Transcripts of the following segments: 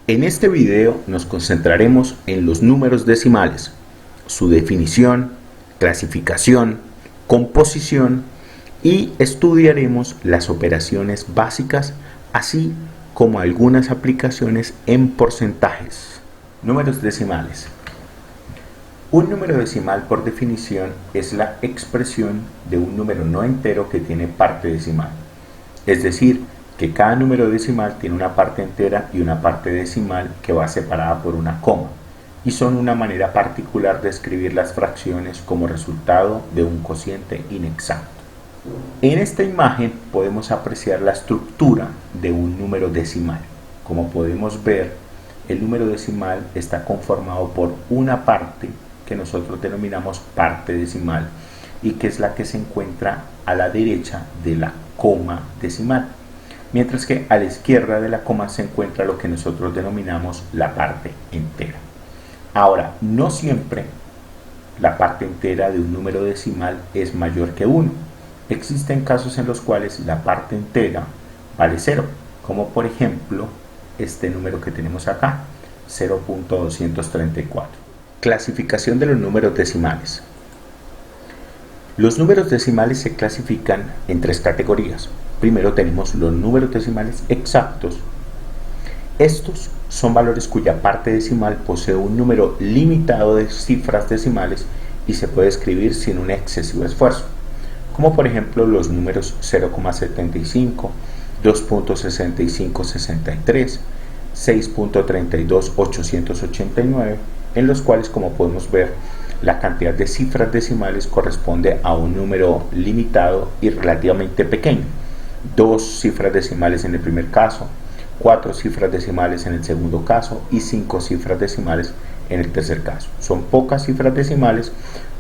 En este video nos concentraremos en los números decimales, su definición, clasificación, composición y estudiaremos las operaciones básicas, así como algunas aplicaciones en porcentajes. Números decimales. Un número decimal, por definición, es la expresión de un número no entero que tiene parte decimal. Es decir, que cada número decimal tiene una parte entera y una parte decimal que va separada por una coma, y son una manera particular de escribir las fracciones como resultado de un cociente inexacto. En esta imagen podemos apreciar la estructura de un número decimal. Como podemos ver, el número decimal está conformado por una parte que nosotros denominamos parte decimal y que es la que se encuentra a la derecha de la coma decimal, mientras que a la izquierda de la coma se encuentra lo que nosotros denominamos la parte entera. Ahora, no siempre la parte entera de un número decimal es mayor que 1. Existen casos en los cuales la parte entera vale 0, como por ejemplo este número que tenemos acá, 0.234. Clasificación de los números decimales. Los números decimales se clasifican en 3 categorías. Primero tenemos los números decimales exactos. Estos son valores cuya parte decimal posee un número limitado de cifras decimales y se puede escribir sin un excesivo esfuerzo, como por ejemplo los números 0,75, 2.6563, 6.32889, en los cuales, como podemos ver, la cantidad de cifras decimales corresponde a un número limitado y relativamente pequeño. 2 cifras decimales en el primer caso, 4 cifras decimales en el segundo caso y 5 cifras decimales en el tercer caso. Son pocas cifras decimales,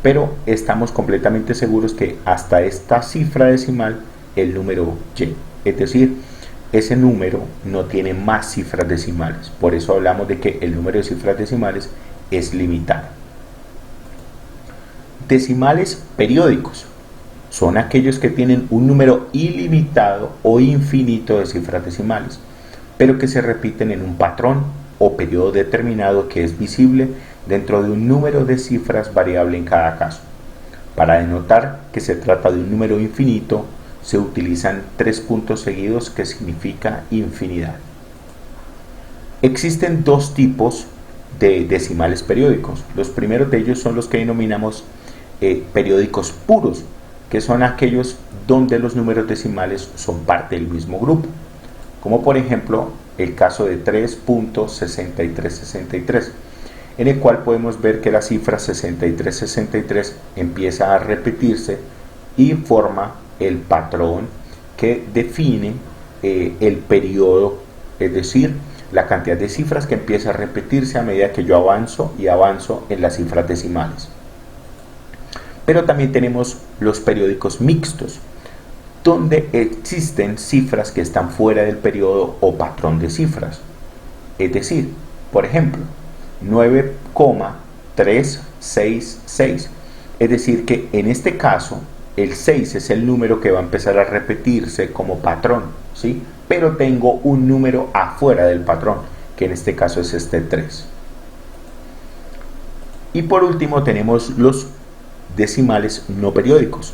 pero estamos completamente seguros que hasta esta cifra decimal el número y, es decir, ese número no tiene más cifras decimales. Por eso hablamos de que el número de cifras decimales es limitado. Decimales periódicos son aquellos que tienen un número ilimitado o infinito de cifras decimales, pero que se repiten en un patrón o periodo determinado que es visible dentro de un número de cifras variable en cada caso. Para denotar que se trata de un número infinito, se utilizan 3 puntos seguidos que significa infinidad. Existen 2 tipos de decimales periódicos. Los primeros de ellos son los que denominamos periódicos puros, que son aquellos donde los números decimales son parte del mismo grupo, como por ejemplo el caso de 3.6363, en el cual podemos ver que la cifra 6363 empieza a repetirse y forma el patrón que define el periodo, es decir, la cantidad de cifras que empieza a repetirse a medida que yo avanzo y avanzo en las cifras decimales. Pero también tenemos los periódicos mixtos, donde existen cifras que están fuera del periodo o patrón de cifras. Es decir, por ejemplo, 9,366. Es decir, que en este caso el 6 es el número que va a empezar a repetirse como patrón, ¿sí? Pero tengo un número afuera del patrón, que en este caso es este 3. Y por último tenemos los decimales no periódicos.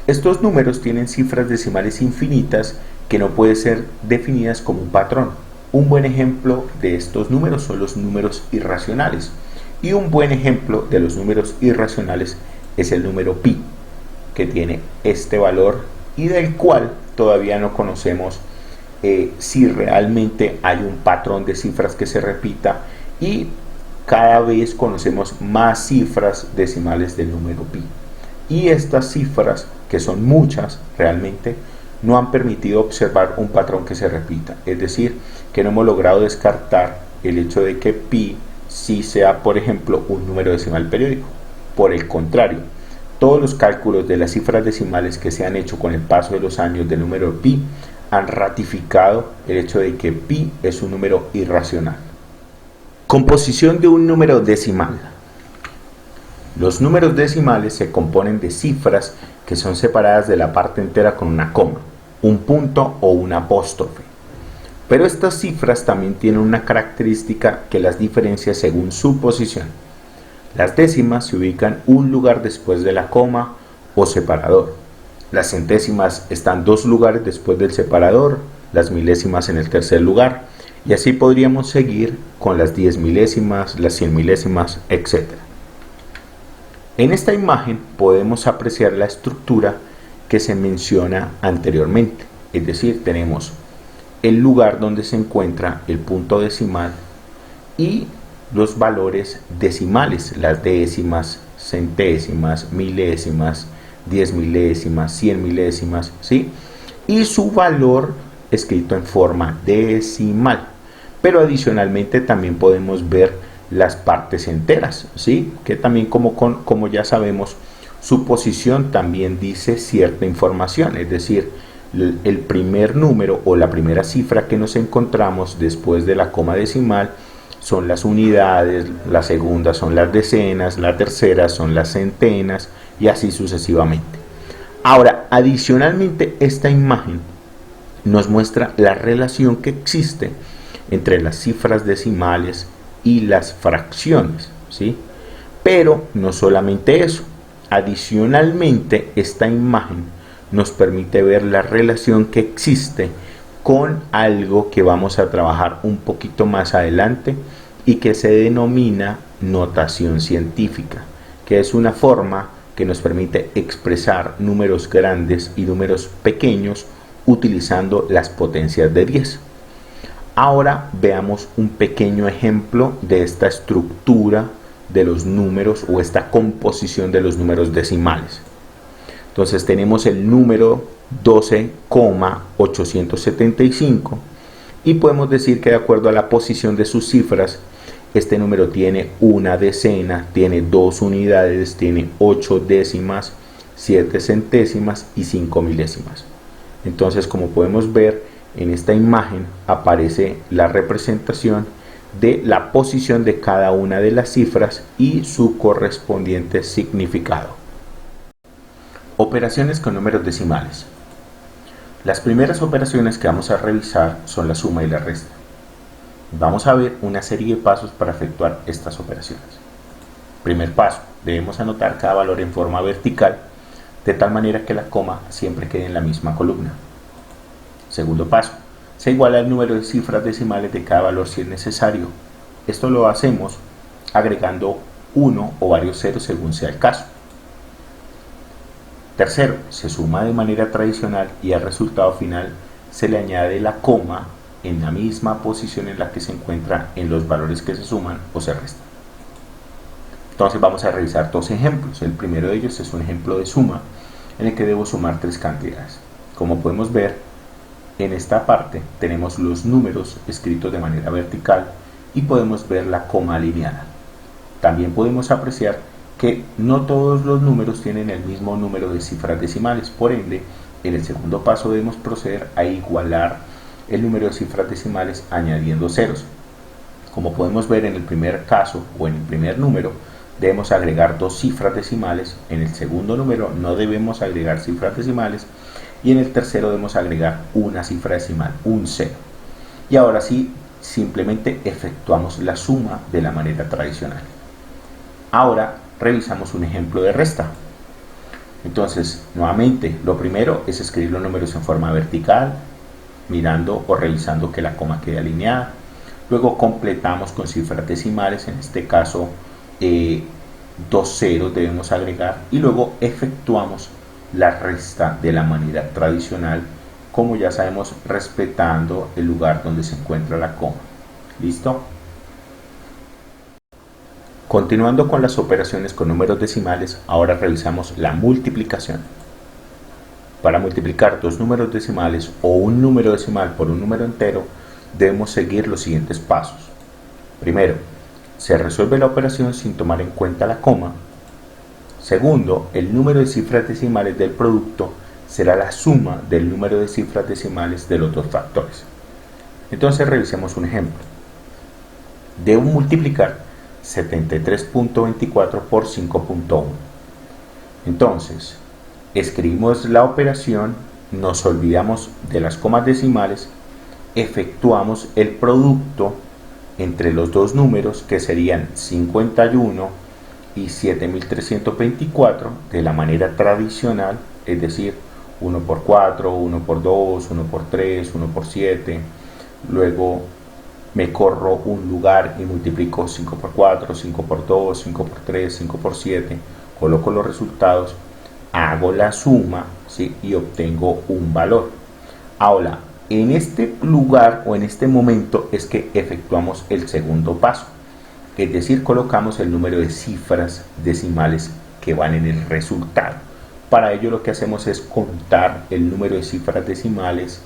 Estos números tienen cifras decimales infinitas que no pueden ser definidas como un patrón. Un buen ejemplo de estos números son los números irracionales. Y un buen ejemplo de los números irracionales es el número pi, que tiene este valor y del cual todavía no conocemos si realmente hay un patrón de cifras que se repita, y cada vez conocemos más cifras decimales del número pi. Y estas cifras, que son muchas realmente, no han permitido observar un patrón que se repita. Es decir, que no hemos logrado descartar el hecho de que pi sí sea, por ejemplo, un número decimal periódico. Por el contrario, todos los cálculos de las cifras decimales que se han hecho con el paso de los años del número pi han ratificado el hecho de que pi es un número irracional. Composición de un número decimal. Los números decimales se componen de cifras que son separadas de la parte entera con una coma, un punto o un apóstrofe. Pero estas cifras también tienen una característica que las diferencia según su posición. Las décimas se ubican un lugar después de la coma o separador. Las centésimas están 2 lugares después del separador, las milésimas en el tercer lugar, y así podríamos seguir con las 10 milésimas, las 100 milésimas, etc. En esta imagen podemos apreciar la estructura que se menciona anteriormente, es decir, tenemos el lugar donde se encuentra el punto decimal y los valores decimales, las décimas, centésimas, milésimas, 10 milésimas, 100 milésimas, ¿sí? Y su valor escrito en forma decimal. Pero adicionalmente también podemos ver las partes enteras, ¿sí? Que también como ya sabemos, su posición también dice cierta información, es decir, el primer número o la primera cifra que nos encontramos después de la coma decimal son las unidades, la segunda son las decenas, la tercera son las centenas y así sucesivamente. Ahora, adicionalmente, esta imagen nos muestra la relación que existe entre las cifras decimales y las fracciones, ¿sí? Pero no solamente eso, adicionalmente esta imagen nos permite ver la relación que existe con algo que vamos a trabajar un poquito más adelante y que se denomina notación científica, que es una forma que nos permite expresar números grandes y números pequeños utilizando las potencias de 10. Ahora veamos un pequeño ejemplo de esta estructura de los números o esta composición de los números decimales. Entonces tenemos el número 12,875 y podemos decir que de acuerdo a la posición de sus cifras, este número tiene una decena, tiene 2 unidades, tiene 8 décimas, 7 centésimas y 5 milésimas. Entonces, como podemos ver en esta imagen, aparece la representación de la posición de cada una de las cifras y su correspondiente significado. Operaciones con números decimales. Las primeras operaciones que vamos a revisar son la suma y la resta. Vamos a ver una serie de pasos para efectuar estas operaciones. Primer paso, debemos anotar cada valor en forma vertical, de tal manera que la coma siempre quede en la misma columna. Segundo paso, se iguala el número de cifras decimales de cada valor si es necesario. Esto lo hacemos agregando uno o varios ceros según sea el caso. Tercero, se suma de manera tradicional y al resultado final se le añade la coma en la misma posición en la que se encuentra en los valores que se suman o se restan. Entonces vamos a revisar 2 ejemplos. El primero de ellos es un ejemplo de suma en el que debo sumar 3 cantidades. Como podemos ver, en esta parte tenemos los números escritos de manera vertical y podemos ver la coma alineada. También podemos apreciar que no todos los números tienen el mismo número de cifras decimales, por ende, en el segundo paso debemos proceder a igualar el número de cifras decimales añadiendo ceros. Como podemos ver en el primer caso o en el primer número, debemos agregar 2 cifras decimales, en el segundo número no debemos agregar cifras decimales y en el tercero debemos agregar una cifra decimal, un 0. Y ahora sí, simplemente efectuamos la suma de la manera tradicional. Ahora revisamos un ejemplo de resta. Entonces, nuevamente, lo primero es escribir los números en forma vertical, mirando o revisando que la coma quede alineada. Luego completamos con cifras decimales, en este caso 2 ceros debemos agregar y luego efectuamos la resta de la manera tradicional, como ya sabemos, respetando el lugar donde se encuentra la coma. ¿Listo? Continuando con las operaciones con números decimales, ahora revisamos la multiplicación. Para multiplicar 2 números decimales o un número decimal por un número entero, debemos seguir los siguientes pasos. Primero, se resuelve la operación sin tomar en cuenta la coma. Segundo, el número de cifras decimales del producto será la suma del número de cifras decimales de los 2 factores. Entonces revisemos un ejemplo. Debo multiplicar 73.24 por 5.1. Entonces, escribimos la operación, nos olvidamos de las comas decimales efectuamos el producto entre los dos números, que serían 51 y 7324, de la manera tradicional, es decir, 1 por 4, 1 por 2, 1 por 3, 1 por 7. Luego me corro un lugar y multiplico 5 por 4, 5 por 2, 5 por 3, 5 por 7. Coloco los resultados, hago la suma, ¿sí? Y obtengo un valor. Ahora, en este lugar o en este momento es que efectuamos el segundo paso, es decir, colocamos el número de cifras decimales que van en el resultado. Para ello lo que hacemos es contar el número de cifras decimales,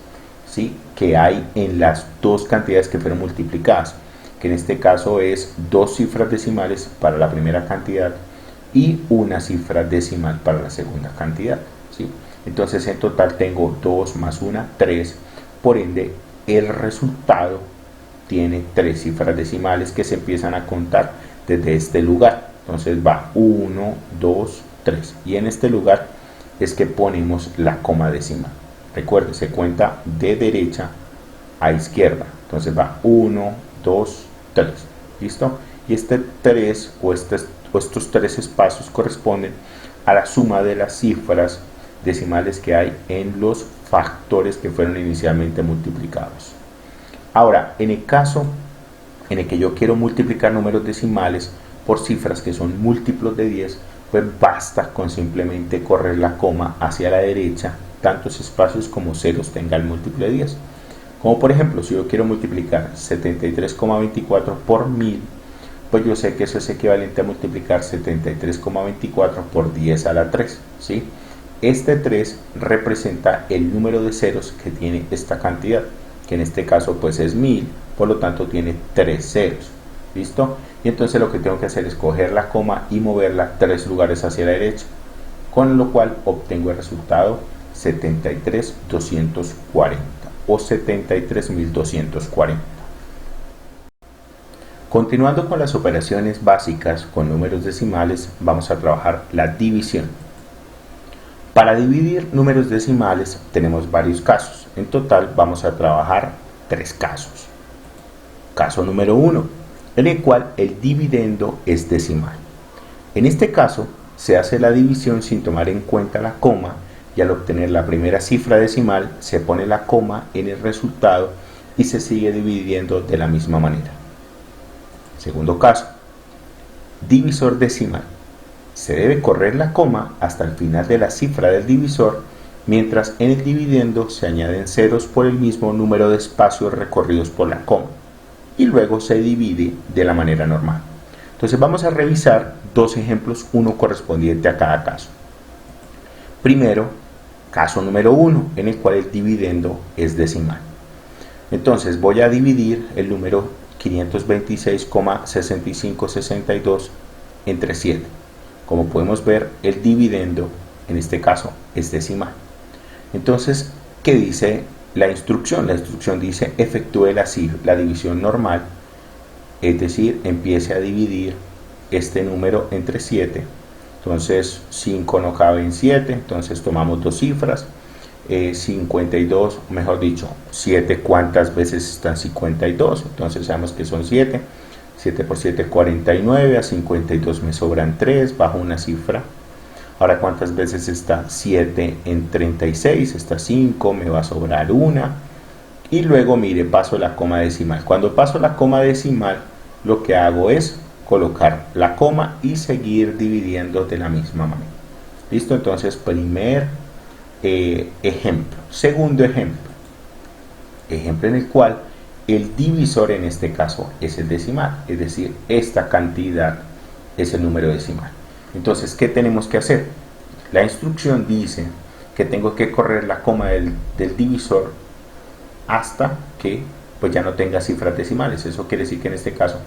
¿sí?, que hay en las dos cantidades que fueron multiplicadas, que en este caso es 2 cifras decimales para la primera cantidad y una cifra decimal para la segunda cantidad, ¿sí? Entonces en total tengo 2 más 1, 3. Por ende, el resultado tiene 3 cifras decimales que se empiezan a contar desde este lugar. Entonces va 1, 2, 3. Y en este lugar es que ponemos la coma decimal. Recuerde, se cuenta de derecha a izquierda. Entonces va 1, 2, 3. ¿Listo? Y este 3 o estos 3 espacios corresponden a la suma de las cifras decimales que hay en los factores que fueron inicialmente multiplicados. Ahora, en el caso en el que yo quiero multiplicar números decimales por cifras que son múltiplos de 10, pues basta con simplemente correr la coma hacia la derecha, tantos espacios como ceros tenga el múltiplo de 10. Como por ejemplo, si yo quiero multiplicar 73,24 por 1000, pues yo sé que eso es equivalente a multiplicar 73,24 por 10 a la 3, ¿sí? Este 3 representa el número de ceros que tiene esta cantidad, que en este caso pues es 1000, por lo tanto tiene 3 ceros. ¿Listo? Y entonces lo que tengo que hacer es coger la coma y moverla 3 lugares hacia la derecha, con lo cual obtengo el resultado 73,240 o 73,240. Continuando con las operaciones básicas con números decimales, vamos a trabajar la división. Para dividir números decimales tenemos varios casos. En total vamos a trabajar 3 casos. Caso número 1, en el cual el dividendo es decimal. En este caso se hace la división sin tomar en cuenta la coma, y al obtener la primera cifra decimal se pone la coma en el resultado y se sigue dividiendo de la misma manera. Segundo caso, divisor decimal. Se debe correr la coma hasta el final de la cifra del divisor, mientras en el dividendo se añaden ceros por el mismo número de espacios recorridos por la coma, y luego se divide de la manera normal. Entonces vamos a revisar 2 ejemplos, uno correspondiente a cada caso. Primero, caso número 1, en el cual el dividendo es decimal. Entonces voy a dividir el número 526,6562 entre 7. Como podemos ver, el dividendo en este caso es decimal. Entonces, ¿qué dice la instrucción? La instrucción dice efectúe la división normal, es decir, empiece a dividir este número entre 7. Entonces 5 no cabe en 7, entonces tomamos 2 cifras, 52, mejor dicho, 7, ¿cuántas veces están 52? Entonces sabemos que son 7, 7 por 7, 49, a 52 me sobran 3, bajo una cifra. Ahora, ¿cuántas veces está 7 en 36? Está 5, me va a sobrar una. Y luego, mire, paso la coma decimal. Cuando paso la coma decimal, lo que hago es colocar la coma y seguir dividiendo de la misma manera. ¿Listo? Entonces, primer ejemplo. Segundo ejemplo. Ejemplo en el cual el divisor en este caso es el decimal, es decir, esta cantidad es el número decimal. Entonces, ¿qué tenemos que hacer? La instrucción dice que tengo que correr la coma del divisor hasta que pues ya no tenga cifras decimales. Eso quiere decir que en este caso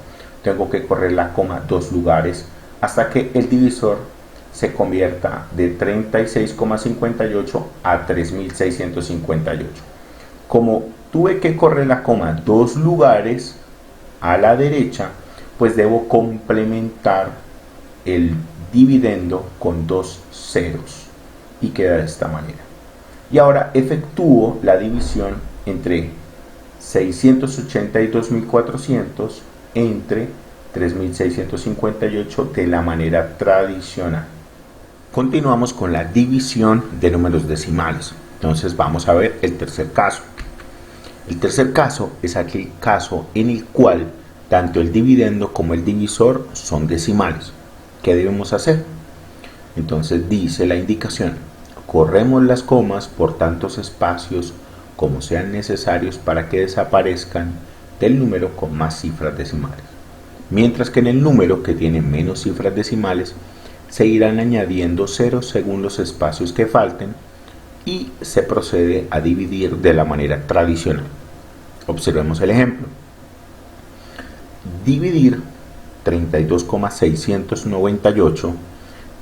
tengo que correr la coma 2 lugares hasta que el divisor se convierta de 36,58 a 3658. Como tuve que correr la coma 2 lugares a la derecha, pues debo complementar el dividendo con 2 ceros y queda de esta manera. Y ahora efectúo la división entre 682.400 entre 3.658 de la manera tradicional. Continuamos con la división de números decimales. Entonces vamos a ver el tercer caso. El tercer caso es aquel caso en el cual tanto el dividendo como el divisor son decimales. ¿Qué debemos hacer? Entonces dice la indicación: corremos las comas por tantos espacios como sean necesarios para que desaparezcan del número con más cifras decimales, mientras que en el número que tiene menos cifras decimales se irán añadiendo ceros según los espacios que falten y se procede a dividir de la manera tradicional. Observemos el ejemplo. Dividir 32,698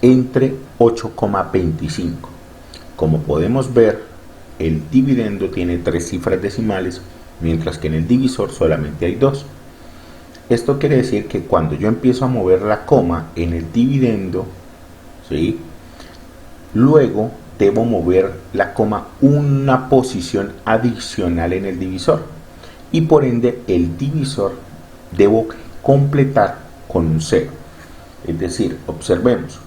entre 8,25. Como podemos ver, el dividendo tiene 3 cifras decimales, mientras que en el divisor solamente hay 2. Esto quiere decir que cuando yo empiezo a mover la coma en el dividendo, ¿sí?, luego debo mover la coma una posición adicional en el divisor, y por ende el divisor debo completar con un 0. Es decir, observemos,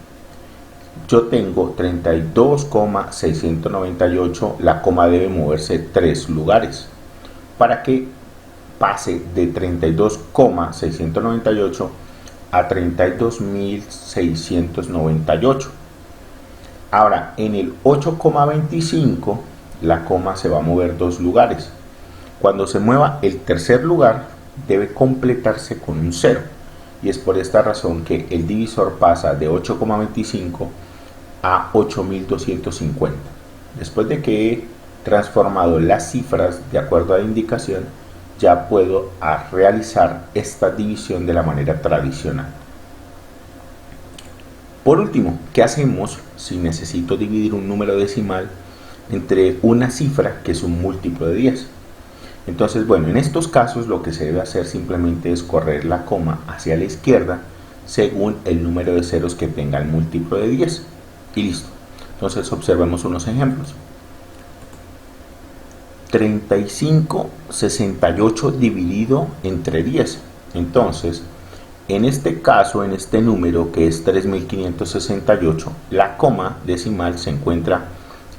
yo tengo 32,698, la coma debe moverse 3 lugares para que pase de 32,698 a 32.698. Ahora, en el 8,25 la coma se va a mover 2 lugares. Cuando se mueva el tercer lugar debe completarse con un 0, y es por esta razón que el divisor pasa de 8,25 a 8.250. Después de que he transformado las cifras de acuerdo a la indicación, ya puedo realizar esta división de la manera tradicional. Por último, ¿qué hacemos si necesito dividir un número decimal entre una cifra que es un múltiplo de 10? Entonces, bueno, en estos casos lo que se debe hacer simplemente es correr la coma hacia la izquierda según el número de ceros que tenga el múltiplo de 10. Y listo. Entonces observemos unos ejemplos. 35,68 dividido entre 10. Entonces, en este caso, en este número que es 3.568, la coma decimal se encuentra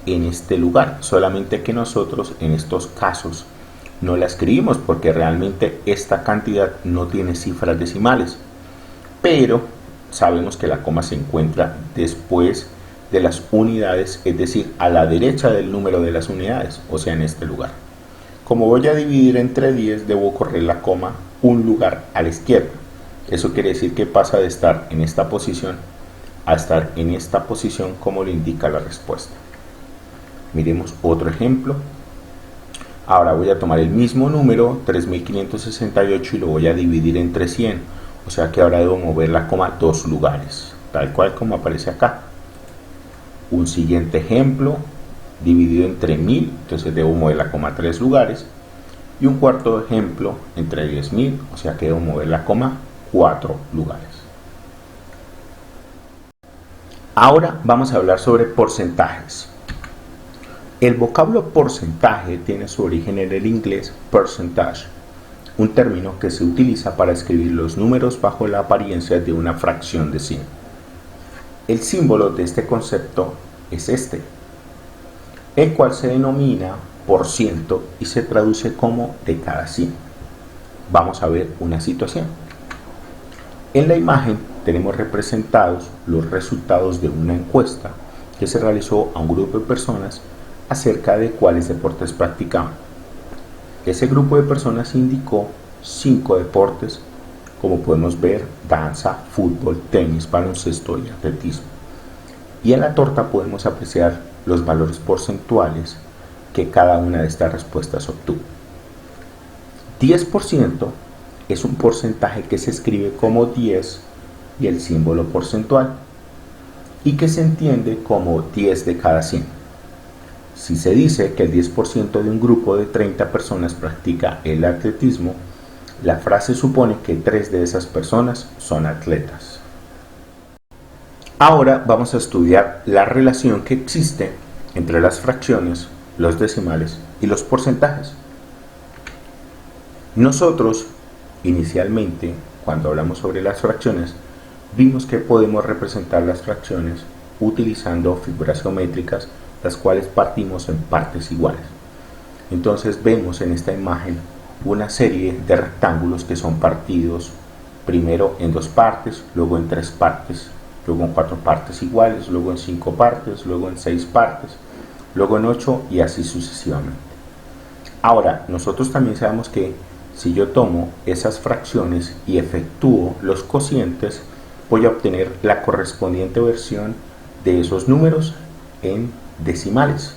en este lugar. Solamente que nosotros en estos casos no la escribimos porque realmente esta cantidad no tiene cifras decimales. Pero sabemos que la coma se encuentra después de las unidades, es decir, a la derecha del número de las unidades, o sea, en este lugar. Como voy a dividir entre 10, debo correr la coma un lugar a la izquierda. Eso quiere decir que pasa de estar en esta posición a estar en esta posición, como lo indica la respuesta. Miremos otro ejemplo. Ahora voy a tomar el mismo número, 3.568, y lo voy a dividir entre 100. O sea que ahora debo mover la coma 2 lugares, tal cual como aparece acá. Un siguiente ejemplo, dividido entre 1000, entonces debo mover la coma 3 lugares. Y un cuarto ejemplo, entre 10.000, o sea que debo mover la coma 4 lugares. Ahora vamos a hablar sobre porcentajes. El vocablo porcentaje tiene su origen en el inglés percentage, un término que se utiliza para escribir los números bajo la apariencia de una fracción de 100. El símbolo de este concepto es este, el cual se denomina por ciento y se traduce como de cada 100. Vamos a ver una situación. En la imagen tenemos representados los resultados de una encuesta que se realizó a un grupo de personas acerca de cuáles deportes practicaban. Ese grupo de personas indicó 5 deportes, como podemos ver: danza, fútbol, tenis, baloncesto y atletismo. Y en la torta podemos apreciar los valores porcentuales que cada una de estas respuestas obtuvo. 10% es un porcentaje que se escribe como 10 y el símbolo porcentual, y que se entiende como 10 de cada 100. Si se dice que el 10% de un grupo de 30 personas practica el atletismo, la frase supone que 3 de esas personas son atletas. Ahora vamos a estudiar la relación que existe entre las fracciones, los decimales y los porcentajes. Nosotros, inicialmente, cuando hablamos sobre las fracciones, vimos que podemos representar las fracciones utilizando figuras geométricas, las cuales partimos en partes iguales. Entonces vemos en esta imagen una serie de rectángulos que son partidos primero en 2 partes, luego en 3 partes, luego en 4 partes iguales, luego en 5 partes, luego en 6 partes, luego en 8 y así sucesivamente. Ahora, nosotros también sabemos que si yo tomo esas fracciones y efectúo los cocientes, voy a obtener la correspondiente versión de esos números en decimales.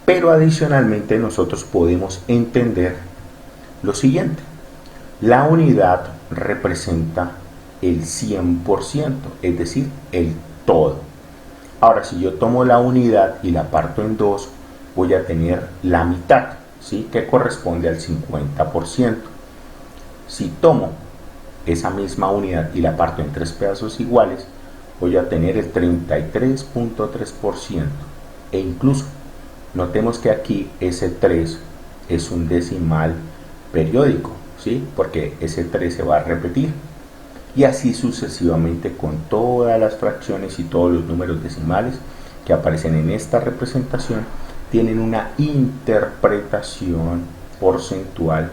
Pero adicionalmente nosotros podemos entender lo siguiente. La unidad representa el 100%, es decir, el todo. Ahora, si yo tomo la unidad y la parto en 2, voy a tener la mitad, ¿sí? Que corresponde al 50%. Si tomo esa misma unidad y la parto en 3 pedazos iguales, voy a tener el 33.3%. E incluso, notemos que aquí ese 3 es un decimal periódico, ¿sí? Porque ese 3 se va a repetir. Y así sucesivamente con todas las fracciones y todos los números decimales que aparecen en esta representación tienen una interpretación porcentual,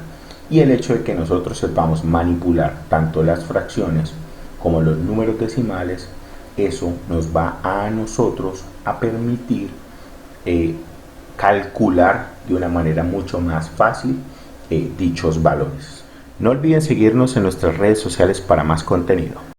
y el hecho de que nosotros sepamos manipular tanto las fracciones como los números decimales, eso nos va a nosotros a permitir calcular de una manera mucho más fácil dichos valores. No olviden seguirnos en nuestras redes sociales para más contenido.